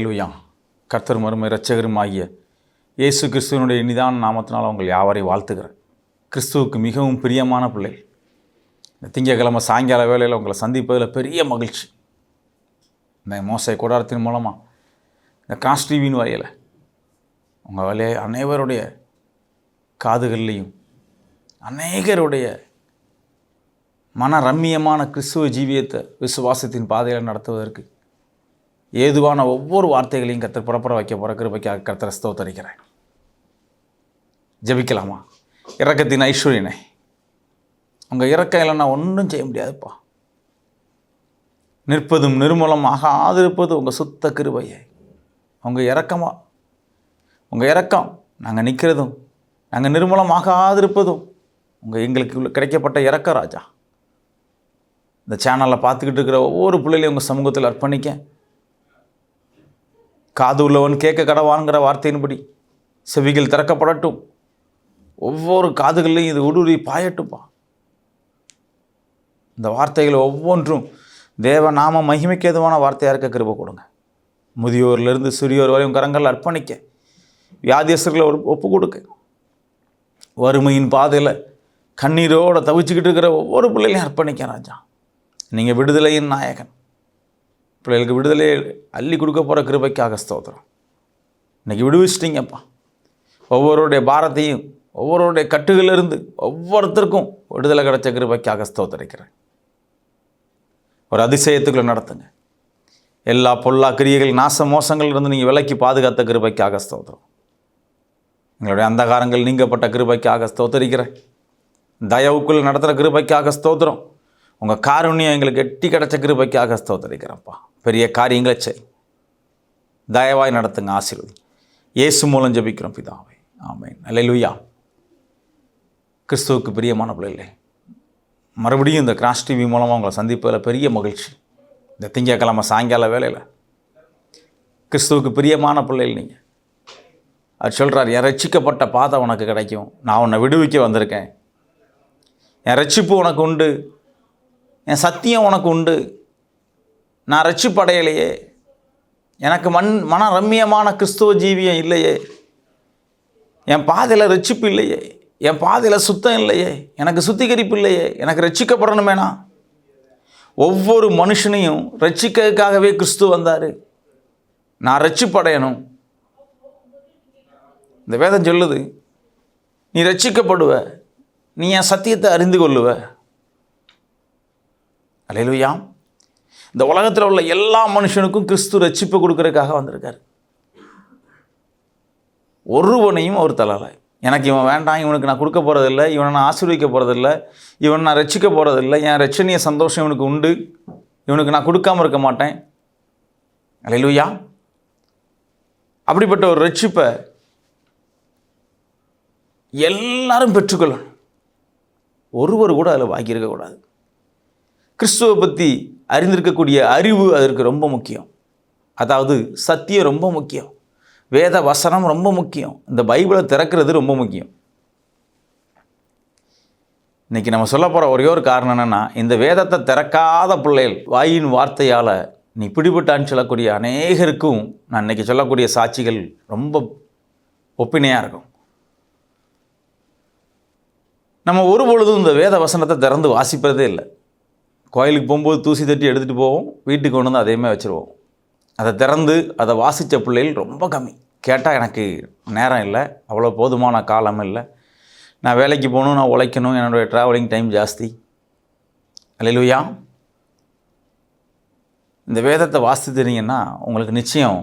அல்லேலூயா. கர்த்தர் மறுமை இரட்சகரும் ஆகிய இயேசு கிறிஸ்துவனுடைய இனிதான நாமத்தினால் உங்கள் யாவரையும் வாழ்த்துக்கிறேன். கிறிஸ்துவுக்கு மிகவும் பிரியமான பிள்ளைகள், இந்த திங்கக்கிழமை சாயங்கால வேளையில் உங்களை சந்திப்பதில் பெரிய மகிழ்ச்சி. இந்த மோசை கூடாரத்தின் மூலமாக இந்த காஸ்ட் டிவியின் வரையில் உங்கள் வேலையை அனைவருடைய காதுகள்லேயும் அநேகருடைய மன ரம்மியமான கிறிஸ்துவ ஜீவியத்தை விசுவாசத்தின் பாதையில் நடத்துவதற்கு ஏதுவான ஒவ்வொரு வார்த்தைகளையும் கர்த்தர் புறப்பட வைக்க போகிற கிருபைக்காக கர்த்தரை ஸ்தோத்தரிக்கிறேன். ஜெபிக்கலாமா? இரக்கத்தின் ஐஸ்வர்யனே, உங்கள் இரக்கம் இல்லைன்னா ஒன்றும் செய்ய முடியாதுப்பா. நிற்பதும் நிர்மூலமாக ஆதிருப்பது உங்கள் சுத்த கிருபையை. உங்கள் இரக்கம் நாங்கள் நிற்கிறதும் நாங்கள் நிர்மூலமாக ஆதிருப்பதும் எங்களுக்கு கிடைக்கப்பட்ட இரக்கம் ராஜா. இந்த சேனலில் பார்த்துக்கிட்டு இருக்கிற ஒவ்வொரு பிள்ளைகளையும் உங்கள் சமூகத்தில் அர்ப்பணிக்க, காது உள்ளவன் கேட்க கடவான்கிற வார்த்தையின்படி செவிகள் திறக்கப்படட்டும். ஒவ்வொரு காதுகள்லையும் இது ஊடுருவி பாயட்டுப்பா. இந்த வார்த்தைகள் ஒவ்வொன்றும் தேவ நாம மகிமைக்கு ஏதுவான வார்த்தையாக இருக்க கிருபை கொடுங்க. முதியோர்லேருந்து சிறியோர் வரையும் கரங்கள் அர்ப்பணிக்க, வியாதியஸ்தர்களை ஒப்பு கொடுக்க, வறுமையின் பாதையில் கண்ணீரோடு தவிச்சுக்கிட்டு இருக்கிற ஒவ்வொரு பிள்ளைகளையும் அர்ப்பணிக்க ராஜா. நீங்கள் விடுதலையின் நாயகன். பிள்ளைகளுக்கு விடுதலையை அள்ளி கொடுக்க போகிற கிருபைக்காக ஸ்தோத்திரம். இன்றைக்கி விடுவிச்சிட்டிங்கப்பா. ஒவ்வொருடைய பாரத்தையும் ஒவ்வொருடைய கட்டுகளிலிருந்து ஒவ்வொருத்தருக்கும் விடுதலை கிடைச்ச கிருபைக்காக ஸ்தோத்தரிக்கிறேன். ஒரு அதிசயத்துக்குள்ளே நடத்துங்க. எல்லா பொல்லா கிரியைகள் நாச மோசங்கள்லேருந்து நீங்கள் விலக்கி பாதுகாத்த கிருபைக்காக ஸ்தோத்திரம். எங்களுடைய அந்தகாரங்கள் நீங்கப்பட்ட கிருபைக்காக ஸ்தோத்தரிக்கிறேன். தயவுக்குள்ளே நடத்துகிற கிருபைக்காக ஸ்தோத்திரம். உங்கள் காருண்யம் எங்களுக்கு எட்டி கிடச்ச கிருபைக்காக ஸ்தோத்தரிக்கிறேன்ப்பா. பெரிய காரியங்களை செய், தயவாய் நடத்துங்க, ஆசீர்வதி. இயேசு மூலம் ஜெபிக்கிறோம் பிதாவே, ஆமென். அல்லேலூயா. கிறிஸ்துவுக்கு பிரியமான பிள்ளைகளே, மறுபடியும் இந்த கிராஸ் டிவி மூலமாக உங்களை சந்திப்பதில் பெரிய மகிழ்ச்சி. இந்த திங்கக்கிழமை சாயங்கால வேளையில் கிறிஸ்துவுக்கு பிரியமான பிள்ளைகள் நீங்கள். அது சொல்கிறார், என் ரட்சிக்கப்பட்ட பாதை உனக்கு கிடைக்கும். நான் உன்னை விடுவிக்க வந்திருக்கேன். என் ரட்சிப்பு உனக்கு உண்டு. என் சத்தியம் உனக்கு உண்டு. நான் ரட்சிப்படையலையே. எனக்கு மன ரம்மியமான கிறிஸ்துவ ஜீவியம் இல்லையே. என் பாதையில் ரட்சிப்பு இல்லையே. என் பாதையில் சுத்தம் இல்லையே. எனக்கு சுத்திகரிப்பு இல்லையே. எனக்கு ரட்சிக்கப்படணுமேனா? ஒவ்வொரு மனுஷனையும் ரட்சிக்கிறதுக்காகவே கிறிஸ்து வந்தார். நான் ரட்சிப்படையணும். இந்த வேதம் சொல்லுது, நீ ரட்சிக்கப்படுவ, நீ என் சத்தியத்தை அறிந்து கொள்ளுவ. அல்லேலூயா. இந்த உலகத்தில் உள்ள எல்லா மனுஷனுக்கும் கிறிஸ்து ரட்சிப்பு கொடுக்கறதுக்காக வந்திருக்கார். ஒருவனையும் அவர் தள்ளலை. எனக்கு இவன் வேண்டாம், இவனுக்கு நான் கொடுக்க போகிறதில்லை, இவனை நான் ஆசீர்வதிக்க போகிறதில்லை, இவனை நான் ரட்சிக்க போகிறதில்லை, என் ரட்சணிய சந்தோஷம் இவனுக்கு உண்டு, இவனுக்கு நான் கொடுக்காமல் இருக்க மாட்டேன். அல்லேலூயா. அப்படிப்பட்ட ஒரு ரட்சிப்பை எல்லாரும் பெற்றுக்கொள்ளணும். ஒருவர் கூட அதில் வாங்கியிருக்கக்கூடாது. கிறிஸ்துவை பற்றி அறிந்திருக்கக்கூடிய அறிவு அதற்கு ரொம்ப முக்கியம். அதாவது சத்தியம் ரொம்ப முக்கியம். வேத வசனம் ரொம்ப முக்கியம். இந்த பைபிளை திறக்கிறது ரொம்ப முக்கியம். இன்றைக்கி நம்ம சொல்ல போகிற ஒரே ஒரு காரணம் என்னென்னா, இந்த வேதத்தை திறக்காத பிள்ளைகள் வாயின் வார்த்தையால் நீ பிடிபட்டான்னு சொல்லக்கூடிய அநேகருக்கும் நான் இன்றைக்கி சொல்லக்கூடிய சாட்சிகள் ரொம்ப ஒப்பினையாக இருக்கும். நம்ம ஒரு பொழுதும் இந்த வேத வசனத்தை திறந்து வாசிப்பதே இல்லை. கோயிலுக்கு போகும்போது தூசி தட்டி எடுத்துகிட்டு போவோம், வீட்டுக்கு கொண்டு வந்து அதேமாதிரி வச்சுருவோம். அதை திறந்து அதை வாசித்த பிள்ளைகள் ரொம்ப கம்மி. கேட்டால் எனக்கு நேரம் இல்லை, அவ்வளோ போதுமான காலம் இல்லை, நான் வேலைக்கு போகணும், நான் உழைக்கணும், என்னுடைய ட்ராவலிங் டைம் ஜாஸ்தி. அல்லேலூயா. இந்த வேதத்தை வாசித்துட்டீங்கன்னா உங்களுக்கு நிச்சயம்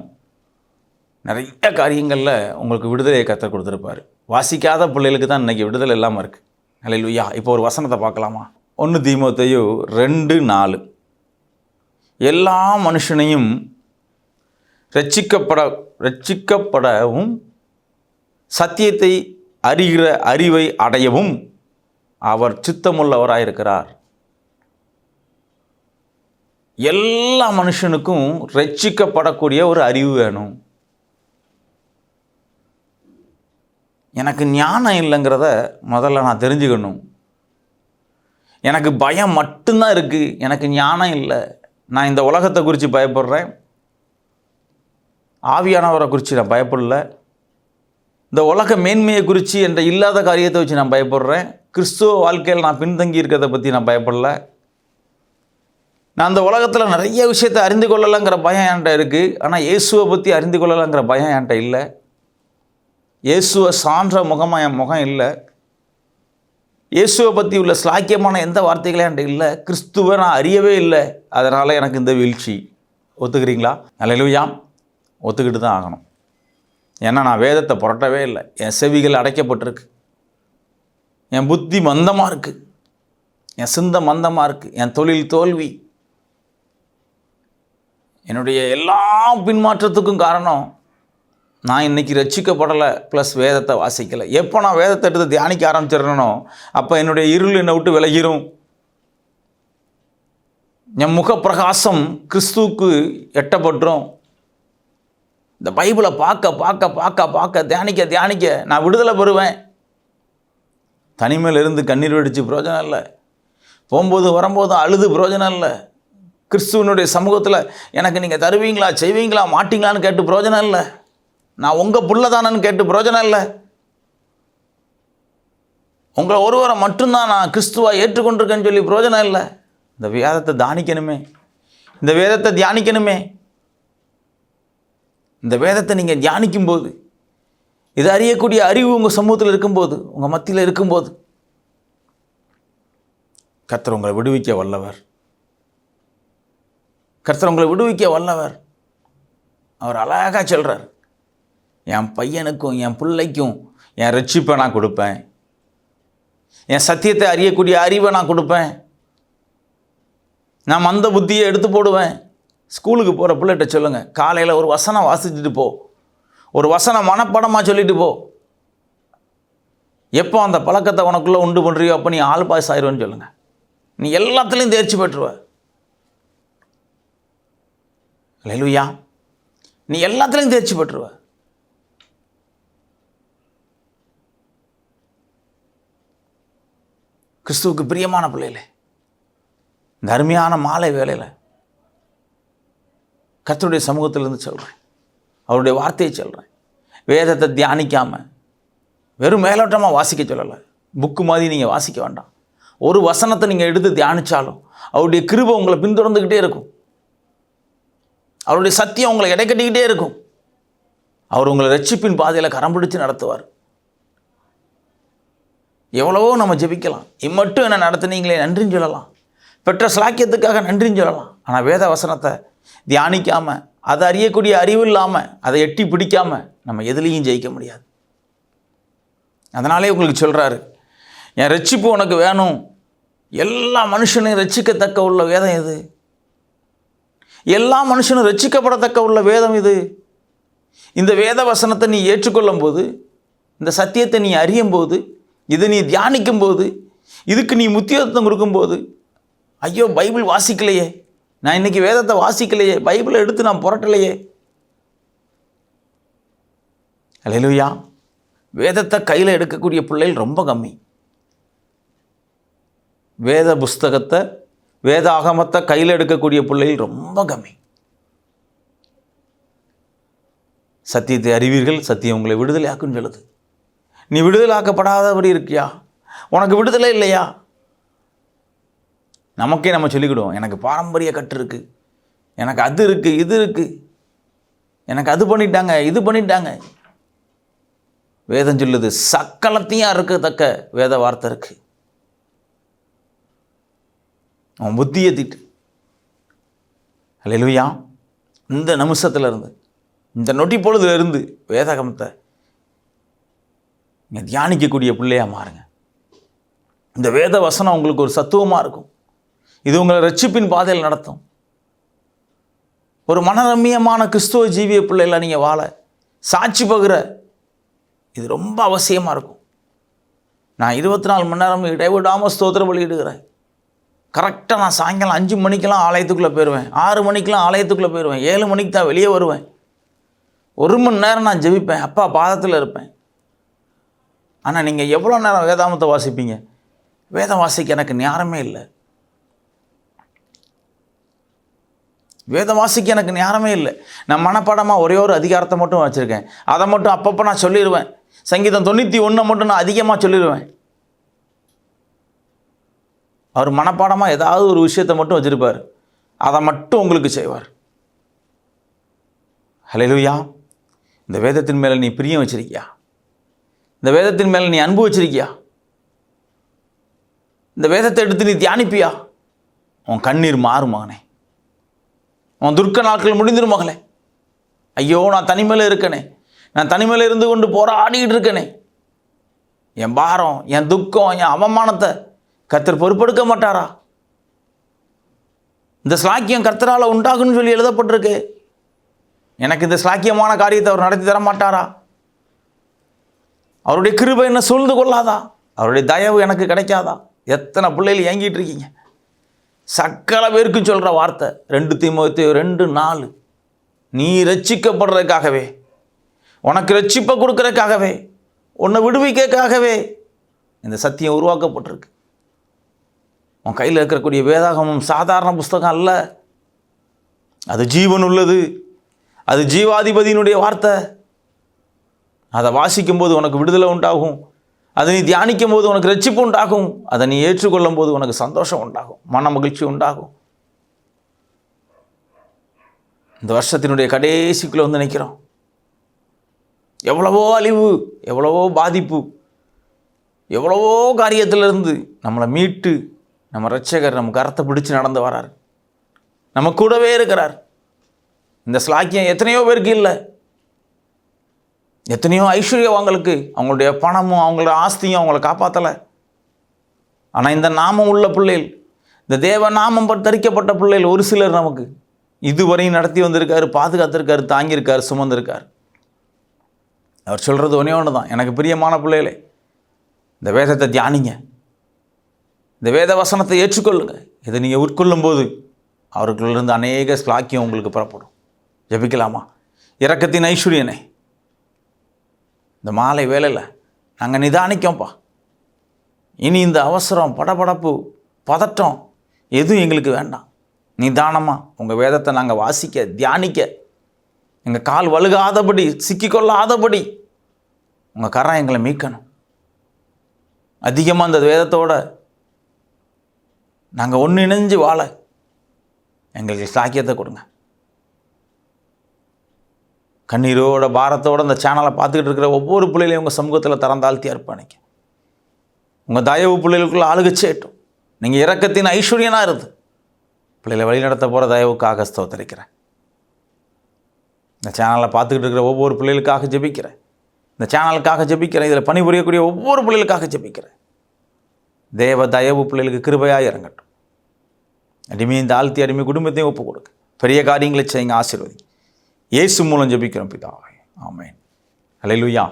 நிறைய காரியங்களில் உங்களுக்கு விடுதலையை கற்றுக் கொடுத்துருப்பார். வாசிக்காத பிள்ளைகளுக்கு தான் இன்றைக்கி விடுதலை இல்லாமல் இருக்குது. அல்லேலூயா. இப்போ ஒரு வசனத்தை பார்க்கலாமா? 1 தீமோத்தேயு 2:4. எல்லா மனுஷனையும் ரட்சிக்கப்படவும் சத்தியத்தை அறிகிற அறிவை அடையவும் அவர் சித்தமுள்ளவராயிருக்கிறார். எல்லா மனுஷனுக்கும் ரட்சிக்கப்படக்கூடிய ஒரு அறிவு வேணும். எனக்கு ஞானம் இல்லைங்கிறத முதல்ல நான் தெரிஞ்சுக்கணும். எனக்கு பயம் மட்டும்தான் இருக்குது, எனக்கு ஞானம் இல்லை. நான் இந்த உலகத்தை குறித்து பயப்படுறேன், ஆவியானவரை குறித்து நான் பயப்படல. இந்த உலக மேன்மையை குறித்து என்ற இல்லாத காரியத்தை வச்சு நான் பயப்படுறேன். கிறிஸ்துவ வாழ்க்கையில் நான் பின்தங்கி இருக்கிறத பற்றி நான் பயப்படல. நான் அந்த உலகத்தில் நிறைய விஷயத்தை அறிந்து கொள்ளலைங்கிற பயம் என்கிட்ட இருக்குது. ஆனால் இயேசுவை பற்றி அறிந்து கொள்ளலைங்கிற பயம் என்கிட்ட இல்லை. இயேசுவை சான்ற முகமாக என் முகம் இல்லை. இயேசுவை பற்றி உள்ள ஸ்லாக்கியமான எந்த வார்த்தைகளும் என்கிட்ட இல்லை. கிறிஸ்துவை நான் அறியவே இல்லை. அதனால் எனக்கு இந்த வீழ்ச்சி. ஒத்துக்கிறீங்களா? அல்லேலூயா. ஒத்துக்கிட்டு தான் ஆகணும். ஏன்னா நான் வேதத்தை புரட்டவே இல்லை. என் செவிகள் அடைக்கப்பட்டிருக்கு. என் புத்தி மந்தமாக இருக்குது. என் சிந்தை மந்தமாக இருக்குது. என் தொழில் தோல்வி. என்னுடைய எல்லா பின்மாற்றத்துக்கும் காரணம் நான் இன்றைக்கி ரட்சிக்கப்படலை, ப்ளஸ் வேதத்தை வாசிக்கலை. எப்போ நான் வேதத்தை எடுத்து தியானிக்க ஆரம்பிச்சிடறேனோ அப்போ என்னுடைய இருள் என்னை விட்டு விலகிரும். என் முகப்பிரகாசம் கிறிஸ்துவுக்கு எட்டப்பட்டுரும். இந்த பைபிளை பார்க்க பார்க்க பார்க்க பார்க்க தியானிக்க தியானிக்க நான் விடுதலை பெறுவேன். தனிமையில் இருந்து கண்ணீர் வெடித்து பிரயோஜனம் இல்லை. போகும்போது வரும்போதும் அழுது பிரயோஜனம் இல்லை. கிறிஸ்துவனுடைய சமூகத்தில் எனக்கு நீங்கள் தருவீங்களா, செய்வீங்களா, மாட்டீங்களான்னு கேட்டு பிரயோஜனம் இல்லை. நான் உங்கள் புள்ள தானன்னு கேட்டு பிரயோஜனம் இல்லை. உங்களை ஒருவரை மட்டும்தான் நான் கிறிஸ்துவாக ஏற்றுக்கொண்டிருக்கேன்னு சொல்லி பிரயோஜனம் இல்லை. இந்த வேதத்தை தியானிக்கணுமே. இந்த வேதத்தை தியானிக்கணுமே. இந்த வேதத்தை நீங்கள் தியானிக்கும்போது, இது அறியக்கூடிய அறிவு உங்கள் சமூகத்தில் இருக்கும்போது, உங்கள் மத்தியில் இருக்கும்போது, கர்த்தர் உங்களை விடுவிக்க வல்லவர். கர்த்தர் உங்களை விடுவிக்க வல்லவர். அவர் அழகாக சொல்கிறார், என் பையனுக்கும் என் பிள்ளைக்கும் என் ரட்சிப்பை நான் கொடுப்பேன். என் சத்தியத்தை அறியக்கூடிய அறிவை நான் கொடுப்பேன். நான் மந்த புத்தியை எடுத்து போடுவேன். ஸ்கூலுக்கு போகிற பிள்ளைகிட்ட சொல்லுங்கள், காலையில் ஒரு வசனம் வாசிச்சுட்டு போ, ஒரு வசனம் மனப்படமாக சொல்லிட்டு போ. எப்போ அந்த பழக்கத்தை உனக்குள்ளே உண்டு பண்ணுறியோ அப்போ நீ ஆள் பாஸ் ஆயிடுவேன்னு சொல்லுங்கள். நீ எல்லாத்துலேயும் தேர்ச்சி பெற்றுவ. அல்லேலூயா. நீ எல்லாத்துலேயும் தேர்ச்சி பெற்றுவ. கிறிஸ்துவுக்கு பிரியமான பிள்ளைகளே, இந்த அருமையான மாலை வேளையில் கர்த்தருடைய சமூகத்திலிருந்து சொல்கிறேன், அவருடைய வார்த்தையை சொல்கிறேன். வேதத்தை தியானிக்காமல் வெறும் மேலோட்டமாக வாசிக்க சொல்லலை. புக்கு மாதிரி நீங்கள் வாசிக்க வேண்டாம். ஒரு வசனத்தை நீங்கள் எடுத்து தியானித்தாலும் அவருடைய கிருபை உங்களை பின்தொடர்ந்துக்கிட்டே இருக்கும். அவருடைய சத்தியம் உங்களை இடைக்கட்டிக்கிட்டே இருக்கும். அவர் உங்களை ரட்சிப்பின் பாதையில் கரம் பிடிச்சு நடத்துவார். எவ்வளவோ நம்ம ஜெபிக்கலாம். இம்மட்டும் என்ன நடத்துனீங்களே நன்றின்னு சொல்லலாம். பெற்ற ஸ்லாக்கியத்துக்காக நன்றின்னு சொல்லலாம். ஆனால் வேத வசனத்தை தியானிக்காமல், அதை அறியக்கூடிய அறிவு இல்லாமல், அதை எட்டி பிடிக்காமல் நம்ம எதுலேயும் ஜெயிக்க முடியாது. அதனாலே உங்களுக்கு சொல்கிறாரு, என் ரட்சிப்பு உனக்கு வேணும். எல்லா மனுஷனையும் ரட்சிக்கத்தக்க உள்ள வேதம் இது. எல்லா மனுஷனும் ரட்சிக்கப்படத்தக்க உள்ள வேதம் இது. இந்த வேத வசனத்தை நீ ஏற்றுக்கொள்ளும் போது, இந்த சத்தியத்தை நீ அறியும் போது, இதை நீ தியானிக்கும் போது, இதுக்கு நீ முக்கியத்துவம் கொடுக்கும்போது, ஐயோ பைபிள் வாசிக்கலையே, நான் இன்றைக்கி வேதத்தை வாசிக்கலையே, பைபிளை எடுத்து நான் புரட்டலையே. அல்லேலூயா. வேதத்தை கையில் எடுக்கக்கூடிய பிள்ளைகள் ரொம்ப கம்மி. வேத புஸ்தகத்தை, வேத ஆகமத்தை கையில் எடுக்கக்கூடிய பிள்ளைகள் ரொம்ப கம்மி. சத்தியத்தை அறிவீர்கள், சத்தியம் உங்களை விடுதலை ஆக்குன்னு சொல்லுது. நீ விடுதலாக்கப்படாதபடி இருக்கியா? உனக்கு விடுதலை இல்லையா? நமக்கே நம்ம சொல்லிக்கிடுவோம், எனக்கு பாரம்பரிய கட்டு இருக்குது, எனக்கு அது இருக்குது, இது இருக்குது, எனக்கு அது பண்ணிட்டாங்க, இது பண்ணிட்டாங்க. வேதம் சொல்லுது, சக்கலத்தையும் இருக்கத்தக்க வேத வார்த்தை இருக்குது. அவன் புத்தியை திட்டு. அல்லேலூயா. இந்த நிமிஷத்தில் இருந்து, இந்த நொட்டி பொழுதுல இருந்து வேதாகமத்தை நீங்கள் தியானிக்கக்கூடிய பிள்ளையாக மாறுங்க. இந்த வேத வசனம் உங்களுக்கு ஒரு சத்துவமாக இருக்கும். இது உங்களை ரட்சிப்பின் பாதையில் நடத்தும். ஒரு மனரம்மியமான கிறிஸ்துவ ஜீவிய பிள்ளைகளை நீங்கள் வாழ, சாட்சி பகிர இது ரொம்ப அவசியமாக இருக்கும். நான் 24 மணி நேரம் இடைவிடாமல் ஸ்தோத்திர பலியிடுகிறேன். கரெக்டாக நான் சாயங்காலம் 5 மணிக்கெல்லாம் ஆலயத்துக்குள்ளே போயிடுவேன், 6 மணிக்கெலாம் ஆலயத்துக்குள்ளே போயிடுவேன், 7 மணிக்கு தான் வெளியே வருவேன். 1 மணி நேரம் நான் ஜெபிப்பேன், அப்பா பாதத்தில் இருப்பேன். ஆனால் நீங்கள் எவ்வளோ நேரம் வேதாமத்தை வாசிப்பீங்க? வேதம் வாசிக்க எனக்கு நேரமே இல்லை. வேதம் வாசிக்க எனக்கு நேரமே இல்லை. நான் மனப்பாடமாக ஒரே ஒரு அதிகாரத்தை மட்டும் வச்சுருக்கேன். அதை மட்டும் அப்பப்போ நான் சொல்லிடுவேன். சங்கீதம் 91 மட்டும் நான் அதிகமாக சொல்லிடுவேன். அவர் மனப்பாடமாக ஏதாவது ஒரு விஷயத்தை மட்டும் வச்சுருப்பார். அதை மட்டும் உங்களுக்கு செய்வார். ஹல்லேலூயா. இந்த வேதத்தின் மேலே நீ பிரியம் வச்சிருக்கியா? இந்த வேதத்தின் மேலே நீ அன்பு வச்சிருக்கியா? இந்த வேதத்தை எடுத்து நீ தியானிப்பியா? உன் கண்ணீர் மாறும் மகனே. உன் துர்க்க நாட்கள் முடிந்துடும் மகளே. ஐயோ, நான் தனிமையில் இருக்கனே, நான் தனிமையில் இருந்து கொண்டு போராடிக்கிட்டு இருக்கனே, என் பாரம், என் துக்கம், என் அவமானத்தை கர்த்தர் பொறுப்பெடுக்க மாட்டாரா? இந்த ஸ்லாக்கியம் கர்த்தரால் உண்டாகுன்னு சொல்லி எழுதப்பட்டிருக்கு. எனக்கு இந்த ஸ்லாக்கியமான காரியத்தை அவர் நடத்தி தர மாட்டாரா? அவருடைய கிருபை என்ன சூழ்ந்து கொள்ளாதா? அவருடைய தயவு எனக்கு கிடைக்காதா? எத்தனை பிள்ளைகள் ஏங்கிட்டு இருக்கீங்க? சக்கல பேருக்கு சொல்கிற வார்த்தை 2 தீமோத்தேயு 2:4, நீ ரட்சிக்கப்படுறதுக்காகவே, உனக்கு ரட்சிப்பை கொடுக்கறதுக்காகவே, உன்னை விடுவிக்கிறதுக்காகவே இந்த சத்தியம் உருவாக்கப்பட்டிருக்கு. உன் கையில் இருக்கக்கூடிய வேதாகமம் சாதாரண புஸ்தகம் அல்ல. அது ஜீவன் உள்ளது. அது ஜீவாதிபதியினுடைய வார்த்தை. அதை வாசிக்கும்போது உனக்கு விடுதலை உண்டாகும். அதை நீ தியானிக்கும் போது உனக்கு ரட்சிப்பு உண்டாகும். அதை நீ ஏற்றுக்கொள்ளும் போது உனக்கு சந்தோஷம் உண்டாகும், மன மகிழ்ச்சி உண்டாகும். இந்த வருஷத்தினுடைய கடைசிக்குள்ளே வந்து நிற்கிறோம். எவ்வளவோ அழிவு, எவ்வளவோ பாதிப்பு, எவ்வளவோ காரியத்திலிருந்து நம்மளை மீட்டு நம்ம இரட்சகர் நம்ம கரத்தை பிடிச்சு நடந்து வரார். நம்ம கூடவே இருக்கிறார். இந்த ஸ்லாக்கியம் எத்தனையோ பேருக்கு இல்லை. எத்தனையோ ஐஸ்வர்யவான்களுக்கு அவங்களுடைய பணமும் அவங்களோட ஆஸ்தியும் அவங்கள காப்பாற்றலை. ஆனால் இந்த நாமம் உள்ள பிள்ளைகள், இந்த தேவ நாமம் தரிக்கப்பட்ட பிள்ளைகள் ஒரு சிலர் நமக்கு இதுவரையும் நடத்தி வந்திருக்காரு, பாதுகாத்திருக்காரு, தாங்கியிருக்காரு, சுமந்திருக்கார். அவர் சொல்கிறது ஒன்றே ஒன்று தான், எனக்கு பிரியமான பிள்ளைகளே, இந்த வேதத்தை தியானிங்க, இந்த வேத வசனத்தை ஏற்றுக்கொள்ளுங்க. இதை நீங்கள் உட்கொள்ளும்போது அவர்களிலிருந்து அநேக ஸ்லாக்கியம் உங்களுக்கு புறப்படும். ஜெபிக்கலாமா? இரக்கத்தின் ஐஸ்வர்யனே, இந்த மாலை வேலையில் நாங்கள் நிதானிக்கோம்ப்பா. இனி இந்த அவசரம், படபடப்பு, பதட்டம் எதுவும் எங்களுக்கு வேண்டாம். நிதானமாக உங்கள் வேதத்தை நாங்கள் வாசிக்க, தியானிக்க, எங்கள் கால் வழுகாதபடி, சிக்கிக்கொள்ளாதபடி உங்கள் கரம் எங்களை மீட்கணும். அதிகமாக இந்த வேதத்தோடு நாங்கள் ஒன்று இணைஞ்சு வாழ எங்களுக்கு சாக்கியத்தை கொடுங்க. கண்ணீரோட பாரத்தோடு அந்த சேனலை பார்த்துக்கிட்டு இருக்கிற ஒவ்வொரு பிள்ளைகளையும் உங்கள் சமூகத்தில் திறந்தாழ்த்தி அர்ப்பணிக்க. உங்கள் தயவு பிள்ளைகளுக்குள்ள ஆளுகச்சேட்டும். நீங்கள் இரக்கத்தின் ஐஸ்வர்யனாக இருந்து பிள்ளைகளை வழிநடத்த போகிற தயவுக்காக ஸ்தோத்திரிக்கிறேன். இந்த சேனலை பார்த்துக்கிட்டு இருக்கிற ஒவ்வொரு பிள்ளைகளுக்காக ஜெபிக்கிறேன். இந்த சேனலுக்காக ஜெபிக்கிறேன். இதில் பணிபுரியக்கூடிய ஒவ்வொரு பிள்ளைகளுக்காக ஜெபிக்கிறேன். தேவ தயவு பிள்ளைகளுக்கு கிருபையாக இறங்கட்டும். அடிமையும் தாழ்த்தி அடிமை குடும்பத்தையும் ஒப்பு கொடுக்க பெரிய காரியங்களை செய்யுங்க, ஆசீர்வதி. இயேசு மூலம் ஜெபிக்கிறோம் பிதாவே, ஆமென். அல்லேலூயா.